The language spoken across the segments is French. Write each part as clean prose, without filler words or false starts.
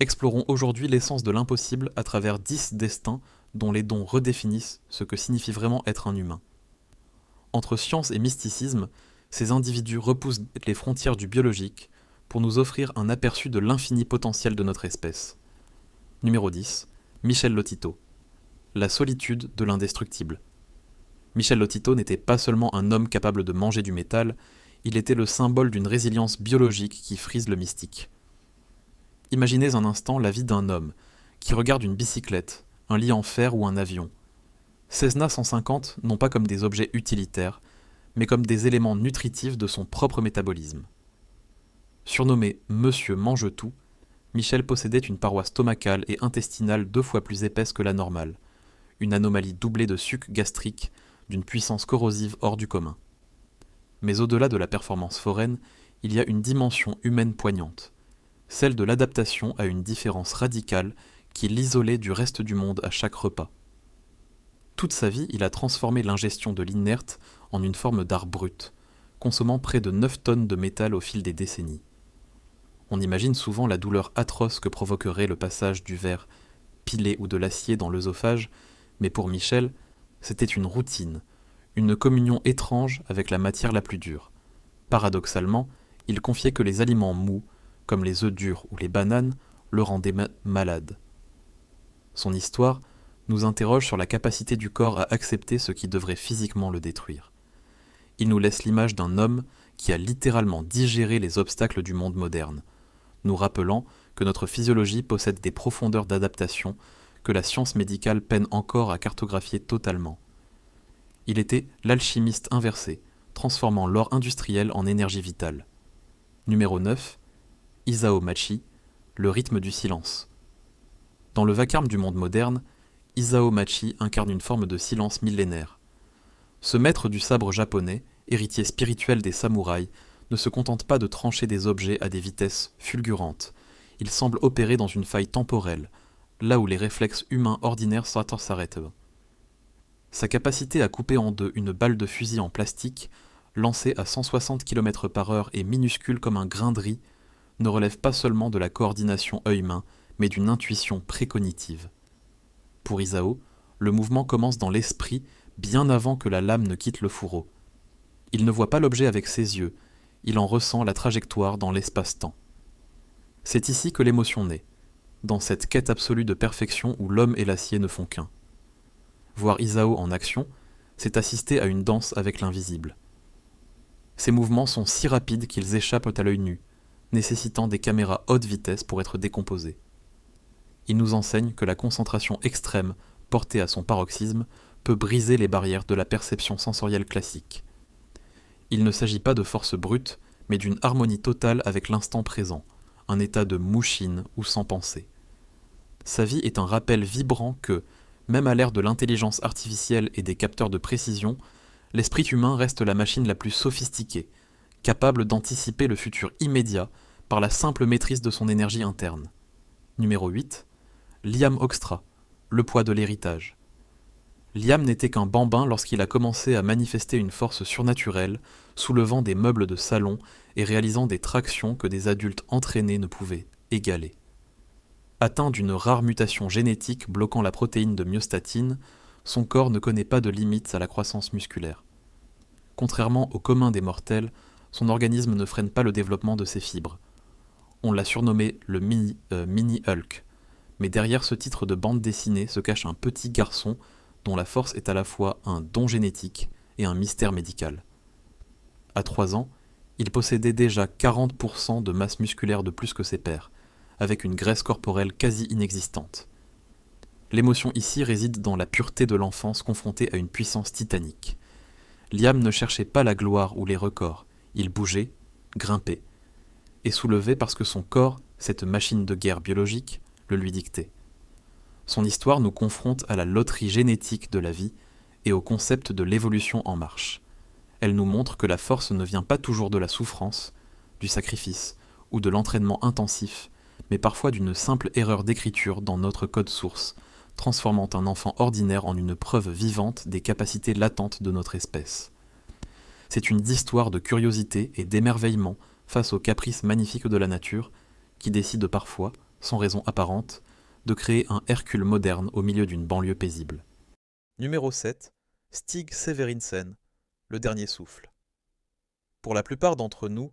Explorons aujourd'hui l'essence de l'impossible à travers 10 destins dont les dons redéfinissent ce que signifie vraiment être un humain. Entre science et mysticisme, ces individus repoussent les frontières du biologique pour nous offrir un aperçu de l'infini potentiel de notre espèce. Numéro 10. Michel Lotito. La solitude de l'indestructible. Michel Lotito n'était pas seulement un homme capable de manger du métal, il était le symbole d'une résilience biologique qui frise le mystique. Imaginez un instant la vie d'un homme qui regarde une bicyclette, un lit en fer ou un avion. Cessna 150 non pas comme des objets utilitaires, mais comme des éléments nutritifs de son propre métabolisme. Surnommé Monsieur Mange-Tout, Michel possédait une paroi stomacale et intestinale 2 fois plus épaisse que la normale, une anomalie doublée de suc gastrique d'une puissance corrosive hors du commun. Mais au-delà de la performance foraine, il y a une dimension humaine poignante, celle de l'adaptation à une différence radicale qui l'isolait du reste du monde à chaque repas. Toute sa vie, il a transformé l'ingestion de l'inerte en une forme d'art brut, consommant près de 9 tonnes de métal au fil des décennies. On imagine souvent la douleur atroce que provoquerait le passage du verre pilé ou de l'acier dans l'œsophage, mais pour Michel, c'était une routine, une communion étrange avec la matière la plus dure. Paradoxalement, il confiait que les aliments mous, comme les œufs durs ou les bananes, le rendaient malade. Son histoire nous interroge sur la capacité du corps à accepter ce qui devrait physiquement le détruire. Il nous laisse l'image d'un homme qui a littéralement digéré les obstacles du monde moderne, nous rappelant que notre physiologie possède des profondeurs d'adaptation que la science médicale peine encore à cartographier totalement. Il était l'alchimiste inversé, transformant l'or industriel en énergie vitale. Numéro 9. Isao Machi, le rythme du silence. Dans le vacarme du monde moderne, Isao Machi incarne une forme de silence millénaire. Ce maître du sabre japonais, héritier spirituel des samouraïs, ne se contente pas de trancher des objets à des vitesses fulgurantes. Il semble opérer dans une faille temporelle, là où les réflexes humains ordinaires s'arrêtent. Sa capacité à couper en deux une balle de fusil en plastique, lancée à 160 km/h et minuscule comme un grain de riz, ne relève pas seulement de la coordination œil-main, mais d'une intuition précognitive. Pour Isao, le mouvement commence dans l'esprit bien avant que la lame ne quitte le fourreau. Il ne voit pas l'objet avec ses yeux, il en ressent la trajectoire dans l'espace-temps. C'est ici que l'émotion naît, dans cette quête absolue de perfection où l'homme et l'acier ne font qu'un. Voir Isao en action, c'est assister à une danse avec l'invisible. Ses mouvements sont si rapides qu'ils échappent à l'œil nu, nécessitant des caméras haute vitesse pour être décomposés. Il nous enseigne que la concentration extrême, portée à son paroxysme, peut briser les barrières de la perception sensorielle classique. Il ne s'agit pas de force brute, mais d'une harmonie totale avec l'instant présent, un état de mouchine ou sans pensée. Sa vie est un rappel vibrant que, même à l'ère de l'intelligence artificielle et des capteurs de précision, l'esprit humain reste la machine la plus sophistiquée, capable d'anticiper le futur immédiat par la simple maîtrise de son énergie interne. Numéro 8. Liam Hoekstra, le poids de l'héritage. Liam n'était qu'un bambin lorsqu'il a commencé à manifester une force surnaturelle, soulevant des meubles de salon et réalisant des tractions que des adultes entraînés ne pouvaient égaler. Atteint d'une rare mutation génétique bloquant la protéine de myostatine, son corps ne connaît pas de limites à la croissance musculaire. Contrairement au commun des mortels, son organisme ne freine pas le développement de ses fibres. On l'a surnommé le Mini Hulk, mais derrière ce titre de bande dessinée se cache un petit garçon dont la force est à la fois un don génétique et un mystère médical. À 3 ans, il possédait déjà 40% de masse musculaire de plus que ses pairs, avec une graisse corporelle quasi inexistante. L'émotion ici réside dans la pureté de l'enfance confrontée à une puissance titanique. Liam ne cherchait pas la gloire ou les records, il bougeait, grimpait, et soulevait parce que son corps, cette machine de guerre biologique, le lui dictait. Son histoire nous confronte à la loterie génétique de la vie et au concept de l'évolution en marche. Elle nous montre que la force ne vient pas toujours de la souffrance, du sacrifice ou de l'entraînement intensif, mais parfois d'une simple erreur d'écriture dans notre code source, transformant un enfant ordinaire en une preuve vivante des capacités latentes de notre espèce. C'est une histoire de curiosité et d'émerveillement face aux caprices magnifiques de la nature, qui décide parfois, sans raison apparente, de créer un Hercule moderne au milieu d'une banlieue paisible. Numéro 7. Stig Severinsen, le dernier souffle. Pour la plupart d'entre nous,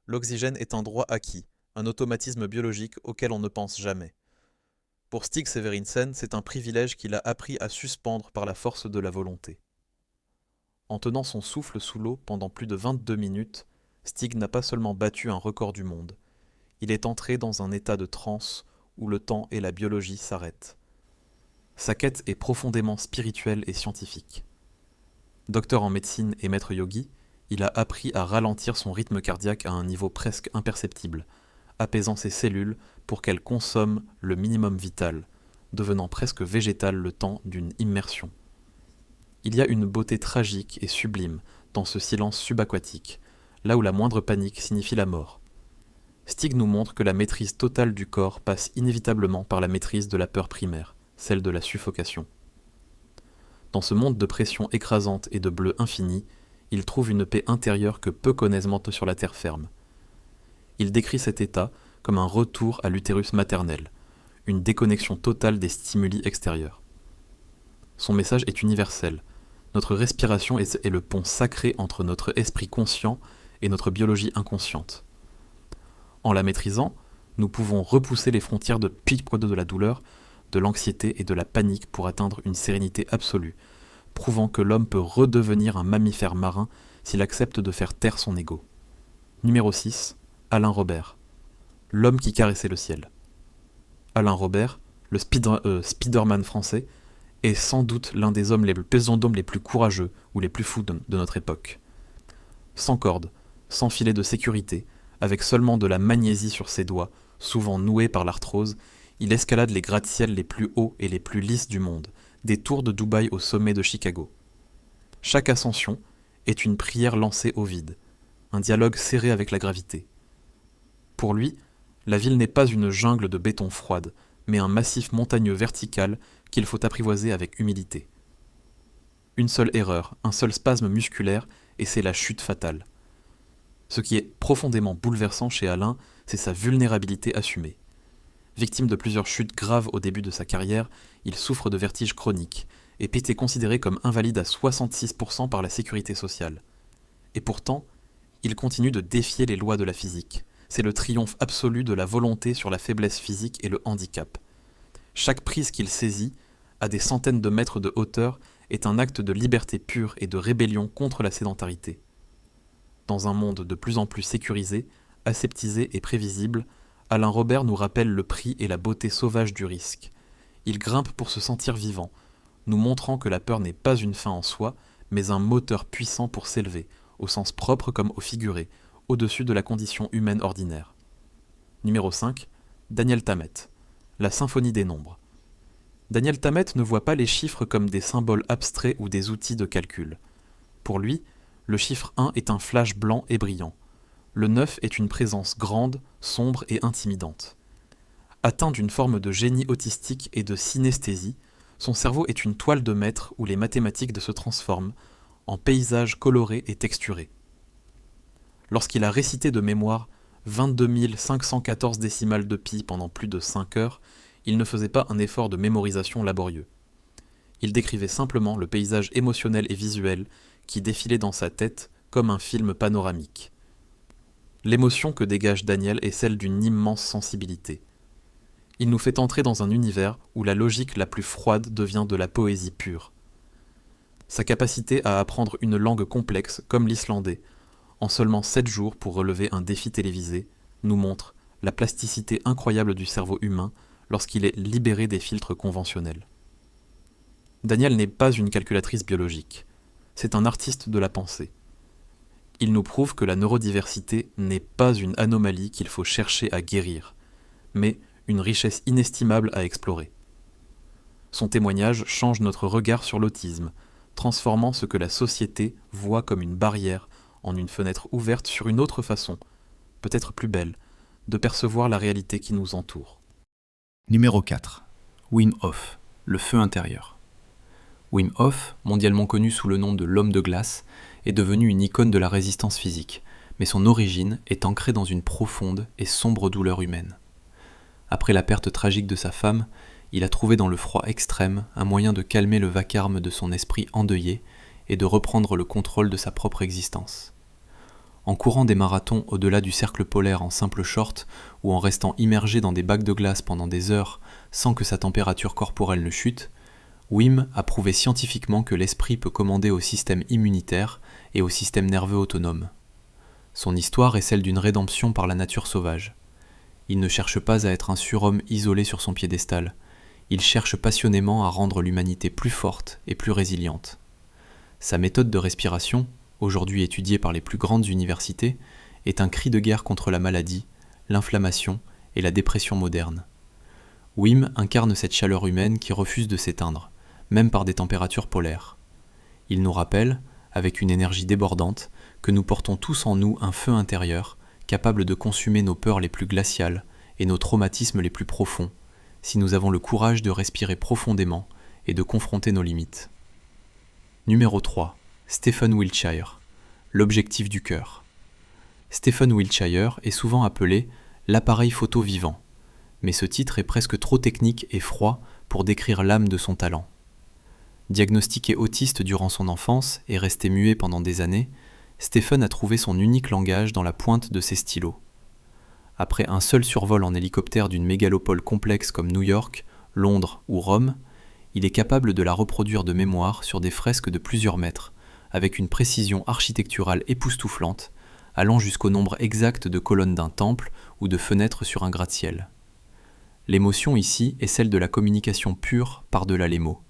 l'oxygène est un droit acquis, un automatisme biologique auquel on ne pense jamais. Pour Stig Severinsen, c'est un privilège qu'il a appris à suspendre par la force de la volonté. En tenant son souffle sous l'eau pendant plus de 22 minutes, Stig n'a pas seulement battu un record du monde, il est entré dans un état de transe où le temps et la biologie s'arrêtent. Sa quête est profondément spirituelle et scientifique. Docteur en médecine et maître yogi, il a appris à ralentir son rythme cardiaque à un niveau presque imperceptible, apaisant ses cellules pour qu'elles consomment le minimum vital, devenant presque végétal le temps d'une immersion. Il y a une beauté tragique et sublime dans ce silence subaquatique, là où la moindre panique signifie la mort. Stig nous montre que la maîtrise totale du corps passe inévitablement par la maîtrise de la peur primaire, celle de la suffocation. Dans ce monde de pression écrasante et de bleu infini, il trouve une paix intérieure que peu connaissent sur la terre ferme. Il décrit cet état comme un retour à l'utérus maternel, une déconnexion totale des stimuli extérieurs. Son message est universel. Notre respiration est le pont sacré entre notre esprit conscient et notre biologie inconsciente. En la maîtrisant, nous pouvons repousser les frontières de la douleur, de l'anxiété et de la panique pour atteindre une sérénité absolue, prouvant que l'homme peut redevenir un mammifère marin s'il accepte de faire taire son ego. Numéro 6. Alain Robert. L'homme qui caressait le ciel. Alain Robert, le Spider-Man français, est sans doute l'un des hommes les plus courageux ou les plus fous de notre époque. Sans corde, sans filet de sécurité, avec seulement de la magnésie sur ses doigts, souvent noués par l'arthrose, il escalade les gratte-ciels les plus hauts et les plus lisses du monde, des tours de Dubaï au sommet de Chicago. Chaque ascension est une prière lancée au vide, un dialogue serré avec la gravité. Pour lui, la ville n'est pas une jungle de béton froide, mais un massif montagneux vertical qu'il faut apprivoiser avec humilité. Une seule erreur, un seul spasme musculaire, et c'est la chute fatale. Ce qui est profondément bouleversant chez Alain, c'est sa vulnérabilité assumée. Victime de plusieurs chutes graves au début de sa carrière, il souffre de vertiges chroniques, et Pitt est considéré comme invalide à 66% par la sécurité sociale. Et pourtant, il continue de défier les lois de la physique. C'est le triomphe absolu de la volonté sur la faiblesse physique et le handicap. Chaque prise qu'il saisit, à des centaines de mètres de hauteur, est un acte de liberté pure et de rébellion contre la sédentarité. Dans un monde de plus en plus sécurisé, aseptisé et prévisible, Alain Robert nous rappelle le prix et la beauté sauvage du risque. Il grimpe pour se sentir vivant, nous montrant que la peur n'est pas une fin en soi, mais un moteur puissant pour s'élever, au sens propre comme au figuré, au-dessus de la condition humaine ordinaire. Numéro 5. Daniel Tammet. La symphonie des nombres. Daniel Tammet ne voit pas les chiffres comme des symboles abstraits ou des outils de calcul. Pour lui, le chiffre 1 est un flash blanc et brillant. Le 9 est une présence grande, sombre et intimidante. Atteint d'une forme de génie autistique et de synesthésie, son cerveau est une toile de maître où les mathématiques se transforment en paysages colorés et texturés. Lorsqu'il a récité de mémoire 22 514 décimales de pi pendant plus de 5 heures, il ne faisait pas un effort de mémorisation laborieux. Il décrivait simplement le paysage émotionnel et visuel qui défilait dans sa tête comme un film panoramique. L'émotion que dégage Daniel est celle d'une immense sensibilité. Il nous fait entrer dans un univers où la logique la plus froide devient de la poésie pure. Sa capacité à apprendre une langue complexe comme l'islandais, en seulement 7 jours pour relever un défi télévisé, nous montre la plasticité incroyable du cerveau humain lorsqu'il est libéré des filtres conventionnels. Daniel n'est pas une calculatrice biologique, c'est un artiste de la pensée. Il nous prouve que la neurodiversité n'est pas une anomalie qu'il faut chercher à guérir, mais une richesse inestimable à explorer. Son témoignage change notre regard sur l'autisme, transformant ce que la société voit comme une barrière en une fenêtre ouverte sur une autre façon, peut-être plus belle, de percevoir la réalité qui nous entoure. Numéro 4. Wim Hof, le feu intérieur. Wim Hof, mondialement connu sous le nom de l'homme de glace, est devenu une icône de la résistance physique, mais son origine est ancrée dans une profonde et sombre douleur humaine. Après la perte tragique de sa femme, il a trouvé dans le froid extrême un moyen de calmer le vacarme de son esprit endeuillé et de reprendre le contrôle de sa propre existence. En courant des marathons au-delà du cercle polaire en simple short ou en restant immergé dans des bacs de glace pendant des heures sans que sa température corporelle ne chute, Wim a prouvé scientifiquement que l'esprit peut commander au système immunitaire et au système nerveux autonome. Son histoire est celle d'une rédemption par la nature sauvage. Il ne cherche pas à être un surhomme isolé sur son piédestal. Il cherche passionnément à rendre l'humanité plus forte et plus résiliente. Sa méthode de respiration, aujourd'hui étudiée par les plus grandes universités, est un cri de guerre contre la maladie, l'inflammation et la dépression moderne. Wim incarne cette chaleur humaine qui refuse de s'éteindre, même par des températures polaires. Il nous rappelle, avec une énergie débordante, que nous portons tous en nous un feu intérieur, capable de consumer nos peurs les plus glaciales et nos traumatismes les plus profonds, si nous avons le courage de respirer profondément et de confronter nos limites. Numéro 3. Stephen Wiltshire. L'objectif du cœur. Stephen Wiltshire est souvent appelé l'appareil photo vivant, mais ce titre est presque trop technique et froid pour décrire l'âme de son talent. Diagnostiqué autiste durant son enfance et resté muet pendant des années, Stephen a trouvé son unique langage dans la pointe de ses stylos. Après un seul survol en hélicoptère d'une mégalopole complexe comme New York, Londres ou Rome, il est capable de la reproduire de mémoire sur des fresques de plusieurs mètres, avec une précision architecturale époustouflante, allant jusqu'au nombre exact de colonnes d'un temple ou de fenêtres sur un gratte-ciel. L'émotion ici est celle de la communication pure par-delà les mots.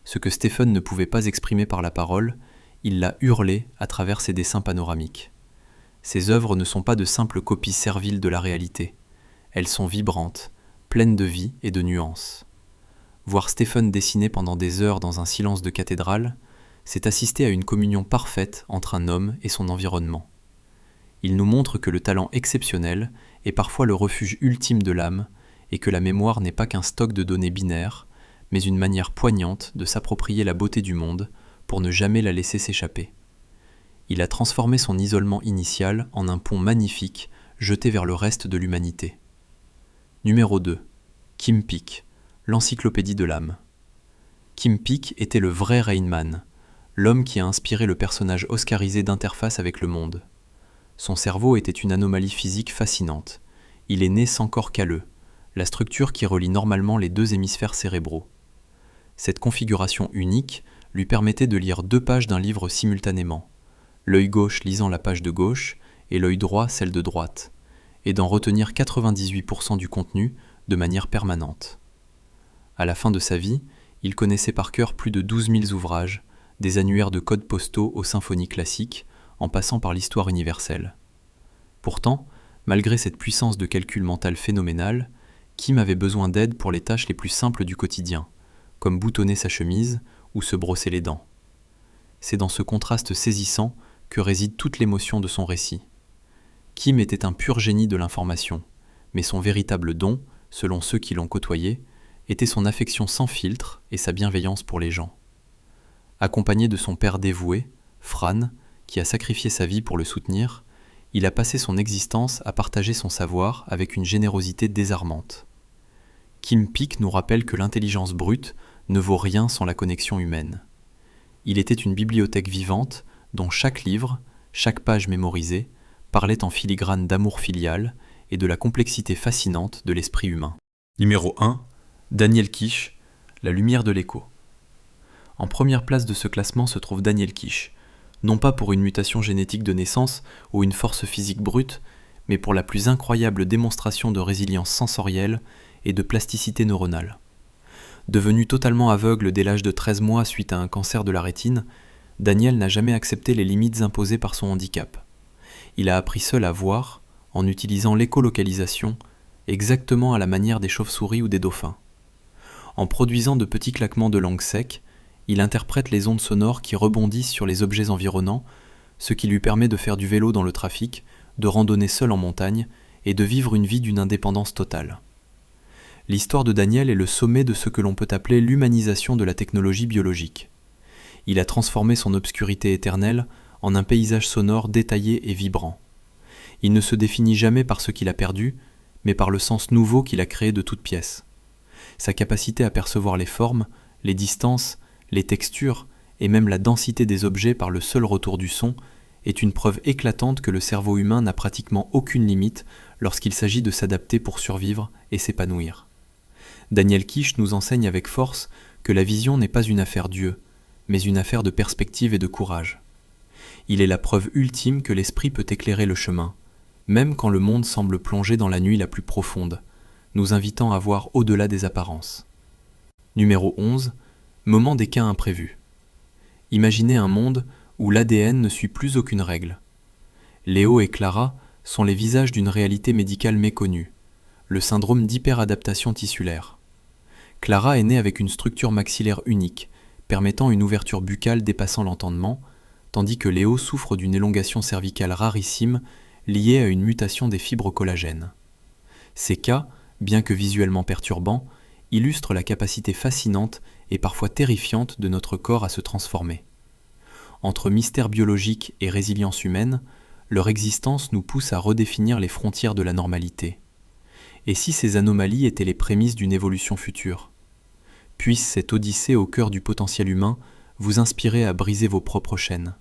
Ce que Stephen ne pouvait pas exprimer par la parole, il l'a hurlé à travers ses dessins panoramiques. Ses œuvres ne sont pas de simples copies serviles de la réalité. Elles sont vibrantes, pleines de vie et de nuances. Voir Stephen dessiner pendant des heures dans un silence de cathédrale, c'est assister à une communion parfaite entre un homme et son environnement. Il nous montre que le talent exceptionnel est parfois le refuge ultime de l'âme et que la mémoire n'est pas qu'un stock de données binaires, mais une manière poignante de s'approprier la beauté du monde pour ne jamais la laisser s'échapper. Il a transformé son isolement initial en un pont magnifique jeté vers le reste de l'humanité. Numéro 2. Kim Peek, l'encyclopédie de l'âme. Kim Peek était le vrai Rain Man, l'homme qui a inspiré le personnage oscarisé d'Interface avec le monde. Son cerveau était une anomalie physique fascinante. Il est né sans corps calleux, la structure qui relie normalement les deux hémisphères cérébraux. Cette configuration unique lui permettait de lire 2 pages d'un livre simultanément, l'œil gauche lisant la page de gauche et l'œil droit celle de droite, et d'en retenir 98% du contenu de manière permanente. À la fin de sa vie, il connaissait par cœur plus de 12 000 ouvrages, des annuaires de codes postaux aux symphonies classiques, en passant par l'histoire universelle. Pourtant, malgré cette puissance de calcul mental phénoménale, Kim avait besoin d'aide pour les tâches les plus simples du quotidien, comme boutonner sa chemise ou se brosser les dents. C'est dans ce contraste saisissant que réside toute l'émotion de son récit. Kim était un pur génie de l'information, mais son véritable don, selon ceux qui l'ont côtoyé, était son affection sans filtre et sa bienveillance pour les gens. Accompagné de son père dévoué, Fran, qui a sacrifié sa vie pour le soutenir, il a passé son existence à partager son savoir avec une générosité désarmante. Kim Peek nous rappelle que l'intelligence brute ne vaut rien sans la connexion humaine. Il était une bibliothèque vivante dont chaque livre, chaque page mémorisée, parlait en filigrane d'amour filial et de la complexité fascinante de l'esprit humain. Numéro 1. Daniel Kish, La lumière de l'écho. En première place de ce classement se trouve Daniel Kish, non pas pour une mutation génétique de naissance ou une force physique brute, mais pour la plus incroyable démonstration de résilience sensorielle et de plasticité neuronale. Devenu totalement aveugle dès l'âge de 13 mois suite à un cancer de la rétine, Daniel n'a jamais accepté les limites imposées par son handicap. Il a appris seul à voir, en utilisant l'écolocalisation, exactement à la manière des chauves-souris ou des dauphins. En produisant de petits claquements de langue sec, il interprète les ondes sonores qui rebondissent sur les objets environnants, ce qui lui permet de faire du vélo dans le trafic, de randonner seul en montagne et de vivre une vie d'une indépendance totale. L'histoire de Daniel est le sommet de ce que l'on peut appeler l'humanisation de la technologie biologique. Il a transformé son obscurité éternelle en un paysage sonore détaillé et vibrant. Il ne se définit jamais par ce qu'il a perdu, mais par le sens nouveau qu'il a créé de toutes pièces. Sa capacité à percevoir les formes, les distances, les textures et même la densité des objets par le seul retour du son est une preuve éclatante que le cerveau humain n'a pratiquement aucune limite lorsqu'il s'agit de s'adapter pour survivre et s'épanouir. Daniel Kish nous enseigne avec force que la vision n'est pas une affaire Dieu, mais une affaire de perspective et de courage. Il est la preuve ultime que l'esprit peut éclairer le chemin, même quand le monde semble plongé dans la nuit la plus profonde, nous invitant à voir au-delà des apparences. Numéro 11. Moment des cas imprévus. Imaginez un monde où l'ADN ne suit plus aucune règle. Léo et Clara sont les visages d'une réalité médicale méconnue, le syndrome d'hyperadaptation tissulaire. Clara est née avec une structure maxillaire unique, permettant une ouverture buccale dépassant l'entendement, tandis que Léo souffre d'une élongation cervicale rarissime liée à une mutation des fibres collagènes. Ces cas, bien que visuellement perturbants, illustrent la capacité fascinante et parfois terrifiante de notre corps à se transformer. Entre mystère biologique et résilience humaine, leur existence nous pousse à redéfinir les frontières de la normalité. Et si ces anomalies étaient les prémices d'une évolution future ? Puisse cette odyssée au cœur du potentiel humain vous inspirer à briser vos propres chaînes.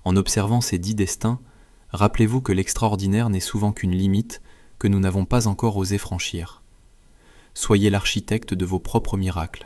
En observant ces 10 destins, rappelez-vous que l'extraordinaire n'est souvent qu'une limite que nous n'avons pas encore osé franchir. Soyez l'architecte de vos propres miracles.